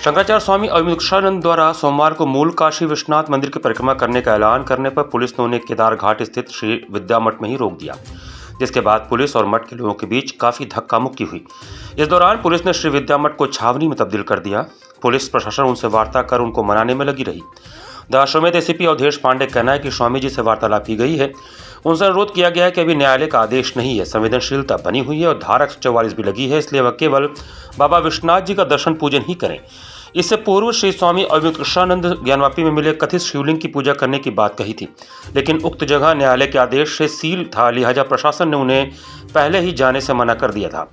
शंकराचार्य स्वामी अविमुक्तानंद द्वारा सोमवार को मूल काशी विश्वनाथ मंदिर की परिक्रमा करने का ऐलान करने पर पुलिस ने उन्हें केदार घाट स्थित श्री विद्या मठ में ही रोक दिया, जिसके बाद पुलिस और मठ के लोगों के बीच काफी धक्का मुक्की हुई। इस दौरान पुलिस ने श्री विद्या मठ को छावनी में तब्दील कर दिया। पुलिस प्रशासन उनसे वार्ता कर उनको मनाने में लगी रही। दशाश्वमेध एसीपी अवधेश पांडे का कहना है कि स्वामी जी से वार्तालाप की गई है। उनसे अनुरोध किया गया है कि अभी न्यायालय का आदेश नहीं है, संवेदनशीलता बनी हुई है और धारा 144 भी लगी है, इसलिए वह केवल बाबा विश्वनाथ जी का दर्शन पूजन ही करें। इससे पूर्व श्री स्वामी अविमुक्तानंद ज्ञानवापी में मिले कथित शिवलिंग की पूजा करने की बात कही थी, लेकिन उक्त जगह न्यायालय के आदेश से सील था, लिहाजा प्रशासन ने उन्हें पहले ही जाने से मना कर दिया था।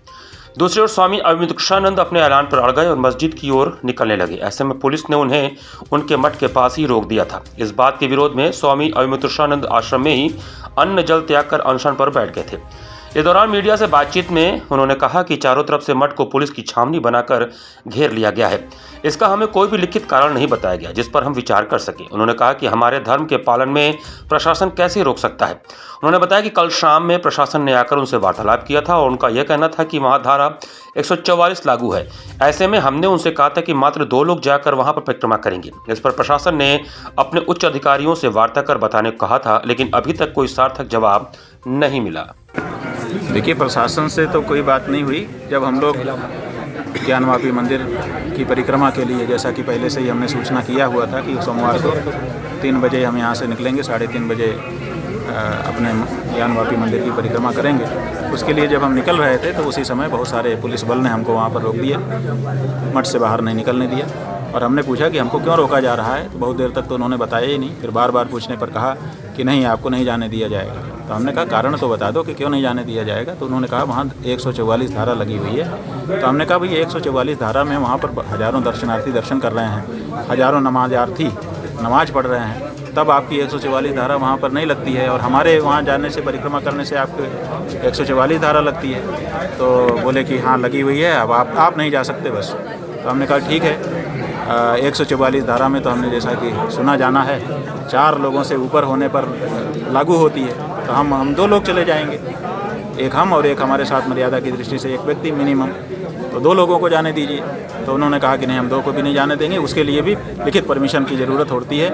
दूसरी ओर स्वामी अविमुक्तानंद अपने ऐलान पर अड़ गए और मस्जिद की ओर निकलने लगे। ऐसे में पुलिस ने उन्हें उनके मठ के पास ही रोक दिया था। इस बात के विरोध में स्वामी अविमुक्तानंद आश्रम में ही अन्न जल त्याग कर अनशन पर बैठ गए थे। इस दौरान मीडिया से बातचीत में उन्होंने कहा कि चारों तरफ से मठ को पुलिस की छावनी बनाकर घेर लिया गया है। इसका हमें कोई भी लिखित कारण नहीं बताया गया जिस पर हम विचार कर सकें। उन्होंने कहा कि हमारे धर्म के पालन में प्रशासन कैसे रोक सकता है। उन्होंने बताया कि कल शाम में प्रशासन ने आकर उनसे वार्तालाप किया था और उनका यह कहना था कि वहाँ धारा 144 लागू है। ऐसे में हमने उनसे कहा था कि मात्र 2 लोग जाकर वहाँ पर परिक्रमा करेंगे। इस पर प्रशासन ने अपने उच्च अधिकारियों से वार्ता कर बताने को कहा था, लेकिन अभी तक कोई सार्थक जवाब नहीं मिला। देखिए, प्रशासन से तो कोई बात नहीं हुई। जब हम लोग ज्ञानवापी मंदिर की परिक्रमा के लिए, जैसा कि पहले से ही हमने सूचना किया हुआ था कि सोमवार को 3 बजे हम यहाँ से निकलेंगे, 3:30 बजे अपने ज्ञानवापी मंदिर की परिक्रमा करेंगे। उसके लिए जब हम निकल रहे थे तो उसी समय बहुत सारे पुलिस बल ने हमको वहाँ पर रोक दिया, मठ से बाहर नहीं निकलने दिया। और हमने पूछा कि हमको क्यों रोका जा रहा है, तो बहुत देर तक तो उन्होंने बताया ही नहीं। फिर बार बार पूछने पर कहा कि नहीं, आपको नहीं जाने दिया जाएगा। तो हमने कहा कारण तो बता दो कि क्यों नहीं जाने दिया जाएगा। तो उन्होंने कहा वहाँ 144 धारा लगी हुई है। तो हमने कहा भाई 144 धारा में वहाँ पर हज़ारों दर्शनार्थी दर्शन कर रहे हैं, हज़ारों नमाज़ार्थी नमाज पढ़ रहे हैं, तब आपकी 144 धारा वहाँ पर नहीं लगती है और हमारे वहाँ जाने से, परिक्रमा करने से आपको 144 धारा लगती है। तो बोले कि हाँ लगी हुई है, अब आप नहीं जा सकते बस। तो हमने कहा ठीक है, 144 धारा में तो हमने जैसा कि सुना जाना है 4 लोगों से ऊपर होने पर लागू होती है। तो हम 2 लोग चले जाएंगे, एक हम और एक हमारे साथ मर्यादा की दृष्टि से एक व्यक्ति मिनिमम, तो 2 लोगों को जाने दीजिए। तो उन्होंने कहा कि नहीं, हम 2 को भी नहीं जाने देंगे, उसके लिए भी लिखित परमिशन की ज़रूरत होती है।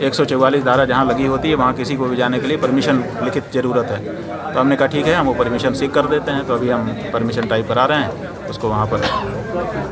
144 धारा जहाँ लगी होती है वहाँ किसी को भी जाने के लिए परमिशन लिखित ज़रूरत है। तो हमने कहा ठीक है, हम वो परमिशन सीख कर देते हैं। तो अभी हम परमिशन टाइप करा रहे हैं उसको वहाँ पर।